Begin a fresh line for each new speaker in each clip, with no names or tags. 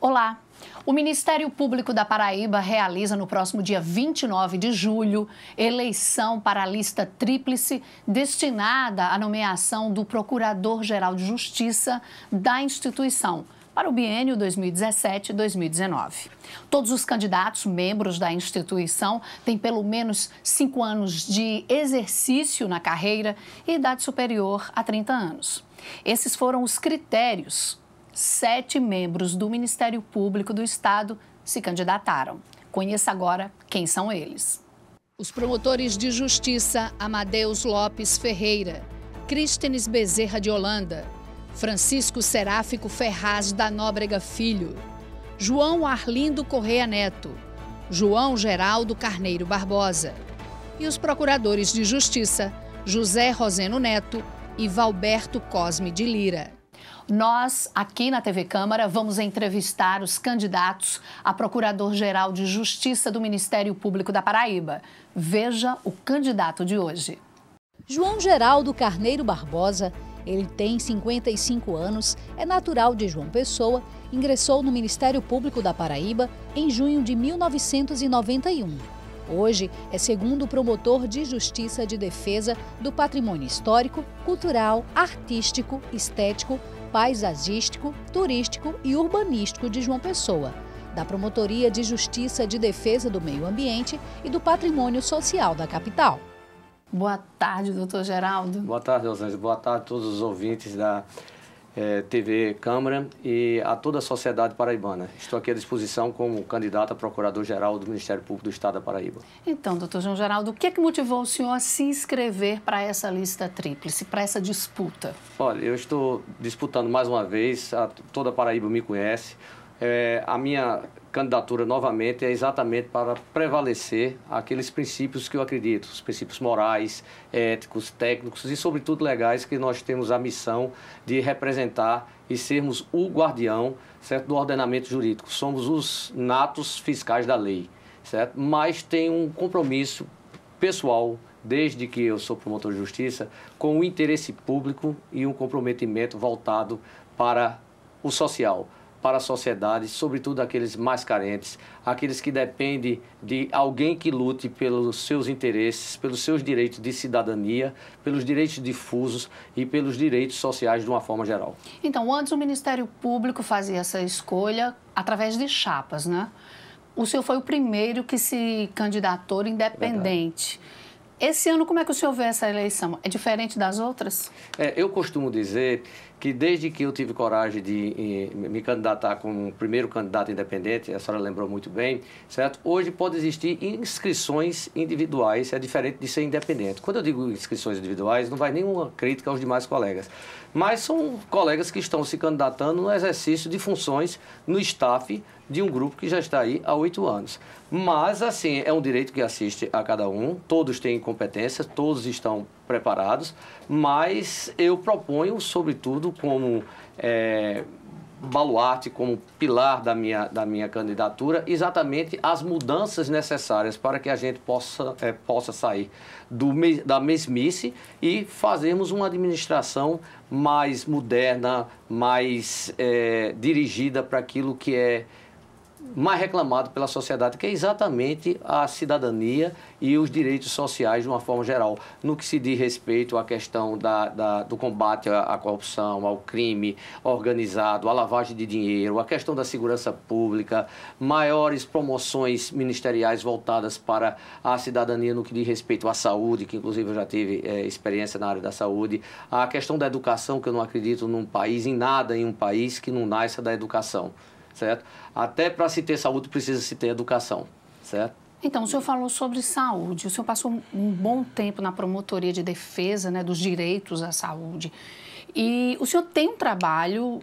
Olá! O Ministério Público da Paraíba realiza no próximo dia 29 de julho eleição para a lista tríplice destinada à nomeação do Procurador-Geral de Justiça da instituição para o biênio 2017-2019. Todos os candidatos membros da instituição têm pelo menos 5 anos de exercício na carreira e idade superior a 30 anos. Esses foram os critérios. 7 membros do Ministério Público do Estado se candidataram. Conheça agora quem são eles. Os promotores de justiça Amadeus Lopes Ferreira, Crístenes Bezerra de Holanda, Francisco Seráfico Ferraz da Nóbrega Filho, João Arlindo Correia Neto, João Geraldo Carneiro Barbosa e os procuradores de justiça José Roseno Neto e Valberto Cosme de Lira. Nós, aqui na TV Câmara, vamos entrevistar os candidatos a Procurador-Geral de Justiça do Ministério Público da Paraíba. Veja o candidato de hoje.
João Geraldo Carneiro Barbosa, ele tem 55 anos, é natural de João Pessoa, ingressou no Ministério Público da Paraíba em junho de 1991. Hoje é segundo promotor de Justiça de Defesa do Patrimônio Histórico, Cultural, Artístico, Estético, Paisagístico, Turístico e Urbanístico de João Pessoa, da Promotoria de Justiça de Defesa do Meio Ambiente e do Patrimônio Social da capital.
Boa tarde, doutor Geraldo.
Boa tarde, Rosângela. Boa tarde a todos os ouvintes da TV Câmara e a toda a sociedade paraibana. Estou aqui à disposição como candidato a Procurador-Geral do Ministério Público do Estado da Paraíba.
Então, doutor João Geraldo, o que é que motivou o senhor a se inscrever para essa lista tríplice, para essa disputa?
Olha, eu estou disputando mais uma vez, toda a Paraíba me conhece. A minha candidatura novamente é exatamente para prevalecer aqueles princípios que eu acredito, os princípios morais, éticos, técnicos e, sobretudo, legais, que nós temos a missão de representar e sermos o guardião, certo, do ordenamento jurídico. Somos os natos fiscais da lei, certo? Mas tem um compromisso pessoal, desde que eu sou promotor de justiça, com o interesse público e um comprometimento voltado para o social, para a sociedade, sobretudo aqueles mais carentes, aqueles que dependem de alguém que lute pelos seus interesses, pelos seus direitos de cidadania, pelos direitos difusos e pelos direitos sociais de uma forma geral.
Então, antes o Ministério Público fazia essa escolha através de chapas, né? O senhor foi o primeiro que se candidatou independente. Verdade. Esse ano, como é que o senhor vê essa eleição? É diferente das outras?
Eu costumo dizer que desde que eu tive coragem de me candidatar como primeiro candidato independente, a senhora lembrou muito bem, certo? Hoje pode existir inscrições individuais, é diferente de ser independente. Quando eu digo inscrições individuais, não vai nenhuma crítica aos demais colegas, mas são colegas que estão se candidatando no exercício de funções no staff de um grupo que já está aí há 8 anos. Mas, assim, é um direito que assiste a cada um, todos têm competências, todos estão preparados, mas eu proponho, sobretudo, como baluarte, como pilar da minha candidatura, exatamente as mudanças necessárias para que a gente possa sair da mesmice e fazermos uma administração mais moderna, mais dirigida para aquilo que é mais reclamado pela sociedade, que é exatamente a cidadania e os direitos sociais de uma forma geral, no que se diz respeito à questão do combate à corrupção, ao crime organizado, à lavagem de dinheiro, à questão da segurança pública, maiores promoções ministeriais voltadas para a cidadania no que diz respeito à saúde, que inclusive eu já tive experiência na área da saúde, a questão da educação, que eu não acredito em nada em um país que não nasça da educação. Certo? Até para se ter saúde precisa se ter educação, certo?
Então, o senhor falou sobre saúde, o senhor passou um bom tempo na promotoria de defesa, né, dos direitos à saúde e o senhor tem um trabalho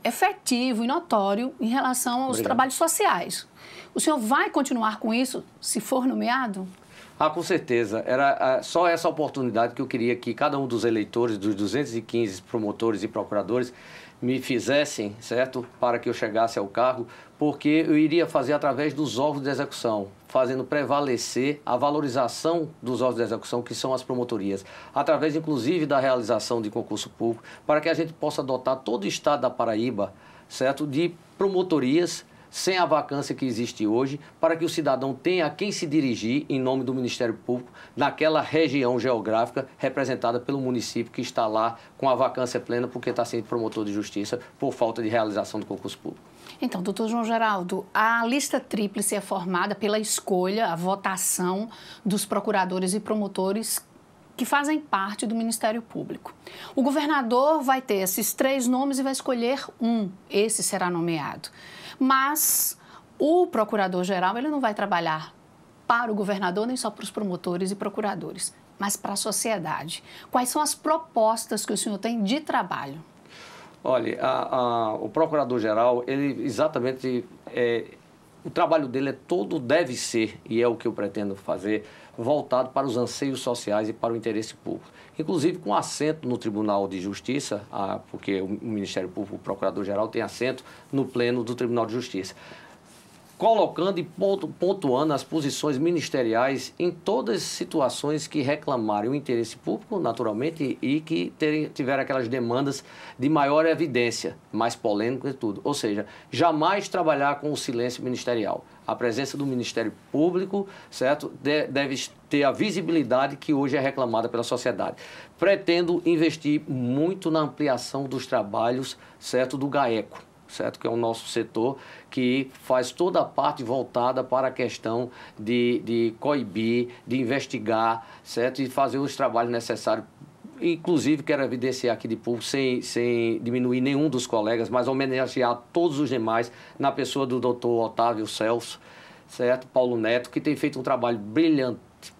efetivo e notório em relação aos trabalhos sociais. O senhor vai continuar com isso se for nomeado?
Com certeza. Era só essa oportunidade que eu queria que cada um dos eleitores, dos 215 promotores e procuradores, me fizessem, certo? Para que eu chegasse ao cargo, porque eu iria fazer através dos órgãos de execução, fazendo prevalecer a valorização dos órgãos de execução, que são as promotorias, através, inclusive, da realização de concurso público, para que a gente possa dotar todo o estado da Paraíba, certo, de promotorias sem a vacância que existe hoje, para que o cidadão tenha a quem se dirigir em nome do Ministério Público naquela região geográfica representada pelo município que está lá com a vacância plena porque está sendo promotor de justiça por falta de realização do concurso público.
Então, doutor João Geraldo, a lista tríplice é formada pela escolha, a votação dos procuradores e promotores que fazem parte do Ministério Público. O governador vai ter esses 3 nomes e vai escolher um, esse será nomeado. Mas o procurador-geral ele não vai trabalhar para o governador nem só para os promotores e procuradores, mas para a sociedade. Quais são as propostas que o senhor tem de trabalho?
Olha, o procurador-geral, ele exatamente, o trabalho dele deve ser, e é o que eu pretendo fazer, voltado para os anseios sociais e para o interesse público. Inclusive com assento no Tribunal de Justiça, porque o Ministério Público, o Procurador-Geral, tem assento no Pleno do Tribunal de Justiça, colocando e pontuando as posições ministeriais em todas as situações que reclamarem o interesse público, naturalmente, e que tiveram aquelas demandas de maior evidência, mais polêmica e tudo. Ou seja, jamais trabalhar com o silêncio ministerial. A presença do Ministério Público, certo, deve ter a visibilidade que hoje é reclamada pela sociedade. Pretendo investir muito na ampliação dos trabalhos, certo, do GAECO. Certo? Que é o nosso setor que faz toda a parte voltada para a questão de coibir, de investigar, certo? E fazer os trabalhos necessários. Inclusive, quero evidenciar aqui de público, sem diminuir nenhum dos colegas, mas homenagear todos os demais na pessoa do doutor Otávio Celso, certo? Paulo Neto, que tem feito um trabalho brilhante,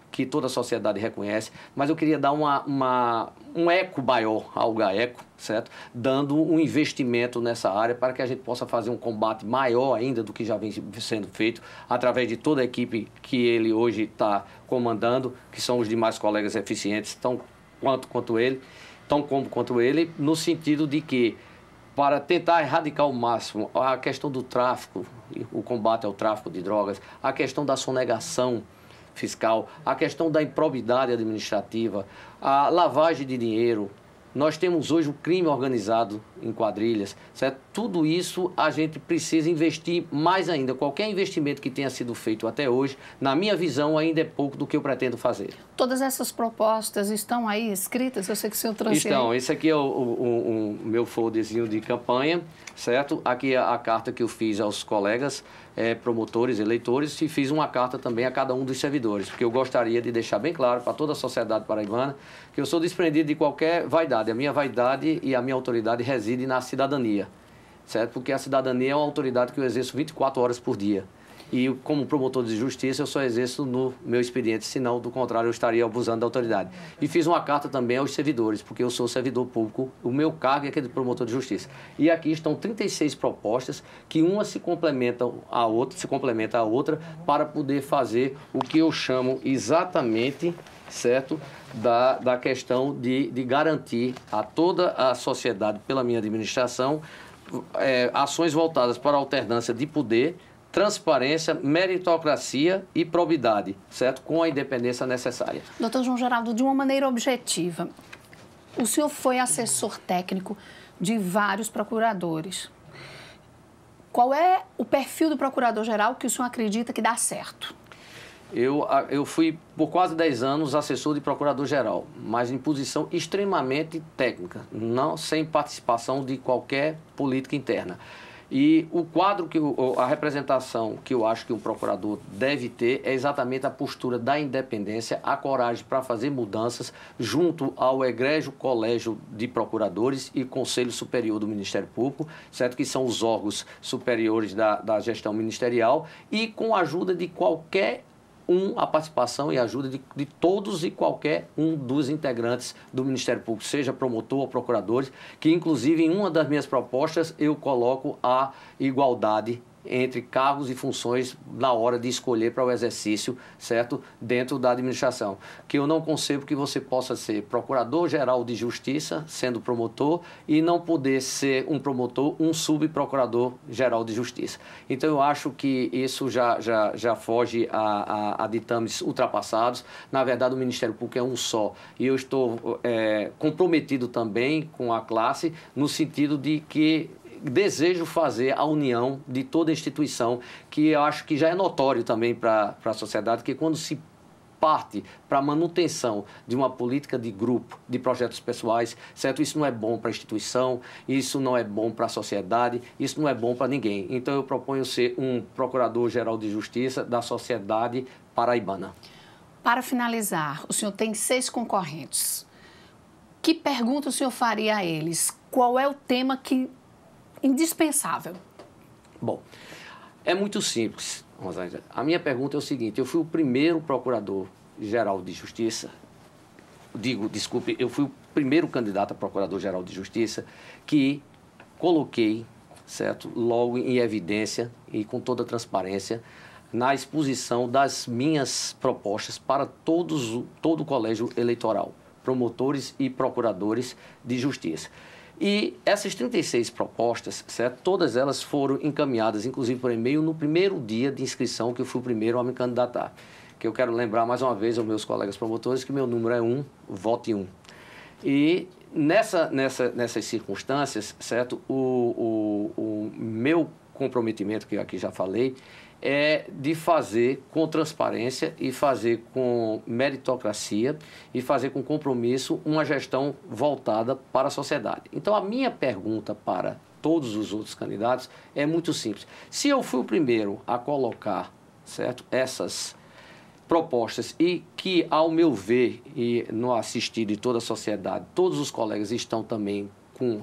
que toda a sociedade reconhece, mas eu queria dar um eco maior ao GAECO, certo? Dando um investimento nessa área para que a gente possa fazer um combate maior ainda do que já vem sendo feito, através de toda a equipe que ele hoje está comandando, que são os demais colegas eficientes, tão quanto ele, no sentido de que, para tentar erradicar ao máximo a questão do tráfico, o combate ao tráfico de drogas, a questão da sonegação fiscal, a questão da improbidade administrativa, a lavagem de dinheiro. Nós temos hoje o crime organizado em quadrilhas, certo? Tudo isso a gente precisa investir mais ainda. Qualquer investimento que tenha sido feito até hoje, na minha visão, ainda é pouco do que eu pretendo fazer.
Todas essas propostas estão aí escritas? Eu sei que o senhor trouxe
Estão.
aí.
Esse aqui é o meu folderzinho de campanha, certo? Aqui é a carta que eu fiz aos colegas promotores, eleitores, e fiz uma carta também a cada um dos servidores, porque eu gostaria de deixar bem claro para toda a sociedade paraibana que eu sou desprendido de qualquer vaidade. A minha vaidade e a minha autoridade reside na cidadania, certo? Porque a cidadania é uma autoridade que eu exerço 24 horas por dia. E como promotor de justiça, eu só exerço no meu expediente, senão, do contrário, eu estaria abusando da autoridade. E fiz uma carta também aos servidores, porque eu sou servidor público, o meu cargo é aquele de promotor de justiça. E aqui estão 36 propostas, que uma se complementa à outra, para poder fazer o que eu chamo exatamente, certo, da questão de garantir a toda a sociedade, pela minha administração, ações voltadas para a alternância de poder, transparência, meritocracia e probidade, certo? Com a independência necessária.
Doutor João Geraldo, de uma maneira objetiva, o senhor foi assessor técnico de vários procuradores. Qual é o perfil do procurador-geral que o senhor acredita que dá certo?
Eu fui, por quase 10 anos, assessor de procurador-geral, mas em posição extremamente técnica, não sem participação de qualquer política interna. E o quadro, a representação que eu acho que um procurador deve ter é exatamente a postura da independência, a coragem para fazer mudanças junto ao egrégio colégio de procuradores e Conselho Superior do Ministério Público, certo? Que são os órgãos superiores da gestão ministerial, e com a ajuda de qualquer a participação e ajuda de todos e qualquer um dos integrantes do Ministério Público, seja promotor ou procuradores, que inclusive em uma das minhas propostas eu coloco a igualdade entre cargos e funções na hora de escolher para o exercício, certo? Dentro da administração. Que eu não concebo que você possa ser procurador-geral de justiça, sendo promotor, e não poder ser um promotor, um subprocurador-geral de justiça. Então, eu acho que isso já foge a ditames ultrapassados. Na verdade, o Ministério Público é um só. E eu estou comprometido também com a classe, no sentido de que desejo fazer a união de toda a instituição, que eu acho que já é notório também para a sociedade, que quando se parte para a manutenção de uma política de grupo, de projetos pessoais, certo? Isso não é bom para a instituição, isso não é bom para a sociedade, isso não é bom para ninguém. Então, eu proponho ser um Procurador-Geral de Justiça da sociedade paraibana.
Para finalizar, o senhor tem 6 concorrentes. Que pergunta o senhor faria a eles? Qual é o tema indispensável?
Bom, é muito simples, Rosângela. A minha pergunta é o seguinte: eu fui o primeiro Procurador-Geral de Justiça, eu fui o primeiro candidato a Procurador-Geral de Justiça que coloquei, certo, logo em evidência e com toda transparência, na exposição das minhas propostas para todo o colégio eleitoral, promotores e procuradores de justiça. E essas 36 propostas, certo, todas elas foram encaminhadas, inclusive por e-mail, no primeiro dia de inscrição, que eu fui o primeiro a me candidatar. Que eu quero lembrar mais uma vez aos meus colegas promotores que meu número é 1, vote 1. E nessas circunstâncias, certo, o meu comprometimento, que eu aqui já falei, é de fazer com transparência e fazer com meritocracia e fazer com compromisso uma gestão voltada para a sociedade. Então, a minha pergunta para todos os outros candidatos é muito simples. Se eu fui o primeiro a colocar, certo, essas propostas e que, ao meu ver, e no assistir de toda a sociedade, todos os colegas estão também com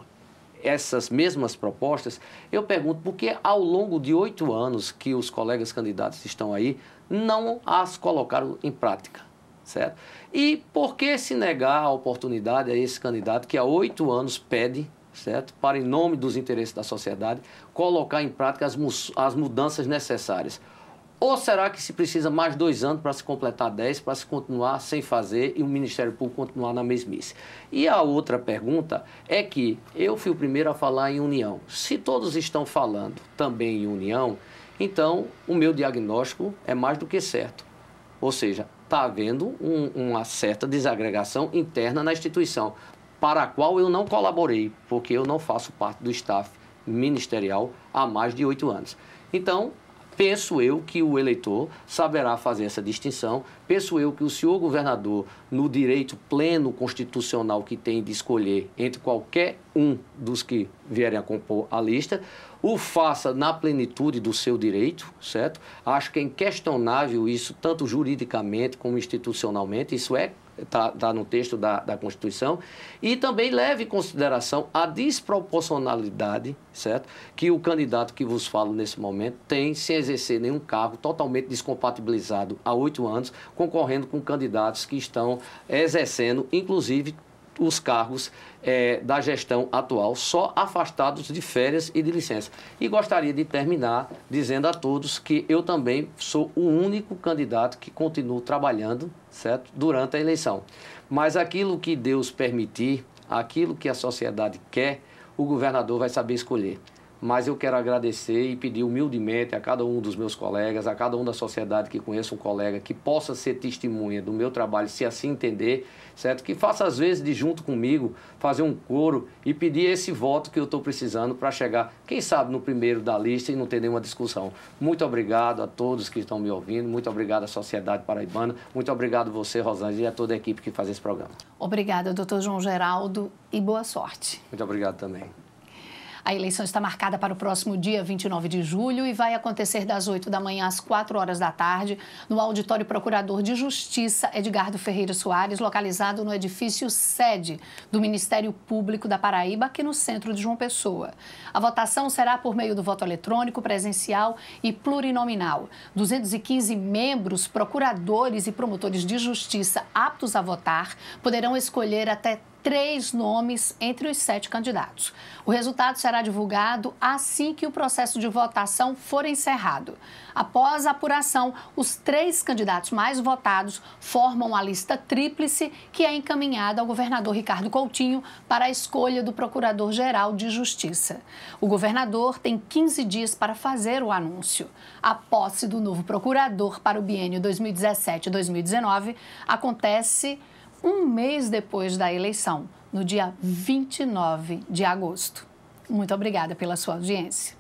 essas mesmas propostas, eu pergunto por que ao longo de 8 anos que os colegas candidatos estão aí, não as colocaram em prática, certo? E por que se negar a oportunidade a esse candidato que há 8 anos pede, certo, para, em nome dos interesses da sociedade, colocar em prática as mudanças necessárias? Ou será que se precisa mais 2 anos para se completar 10, para se continuar sem fazer e o Ministério Público continuar na mesmice? E a outra pergunta é que eu fui o primeiro a falar em união. Se todos estão falando também em união, então o meu diagnóstico é mais do que certo. Ou seja, está havendo uma certa desagregação interna na instituição, para a qual eu não colaborei, porque eu não faço parte do staff ministerial há mais de 8 anos. Então, penso eu que o eleitor saberá fazer essa distinção. Penso eu que o senhor governador, no direito pleno constitucional que tem de escolher entre qualquer um dos que vierem a compor a lista, o faça na plenitude do seu direito, certo? Acho que é inquestionável isso, tanto juridicamente como institucionalmente, isso está no texto da Constituição, e também leve em consideração a desproporcionalidade, certo, que o candidato que vos falo nesse momento tem sem exercer nenhum cargo, totalmente descompatibilizado há 8 anos, concorrendo com candidatos que estão exercendo, inclusive, os cargos da gestão atual, só afastados de férias e de licença. E gostaria de terminar dizendo a todos que eu também sou o único candidato que continuo trabalhando, certo, durante a eleição. Mas aquilo que Deus permitir, aquilo que a sociedade quer, o governador vai saber escolher. Mas eu quero agradecer e pedir humildemente a cada um dos meus colegas, a cada um da sociedade que conheça um colega, que possa ser testemunha do meu trabalho, se assim entender, certo? Que faça, às vezes, de junto comigo, fazer um coro e pedir esse voto que eu estou precisando para chegar, quem sabe, no primeiro da lista e não ter nenhuma discussão. Muito obrigado a todos que estão me ouvindo, muito obrigado à sociedade paraibana, muito obrigado a você, Rosângela, e a toda a equipe que faz esse programa.
Obrigada, doutor João Geraldo, e boa sorte.
Muito obrigado também.
A eleição está marcada para o próximo dia 29 de julho e vai acontecer das 8 da manhã às 4 horas da tarde no Auditório Procurador de Justiça Edgardo Ferreira Soares, localizado no edifício sede do Ministério Público da Paraíba, aqui no centro de João Pessoa. A votação será por meio do voto eletrônico, presencial e plurinominal. 215 membros, procuradores e promotores de justiça aptos a votar poderão escolher até 3 nomes entre os 7 candidatos. O resultado será divulgado assim que o processo de votação for encerrado. Após a apuração, os 3 candidatos mais votados formam a lista tríplice que é encaminhada ao governador Ricardo Coutinho para a escolha do Procurador-Geral de Justiça. O governador tem 15 dias para fazer o anúncio. A posse do novo procurador para o biênio 2017-2019 acontece um mês depois da eleição, no dia 29 de agosto. Muito obrigada pela sua audiência.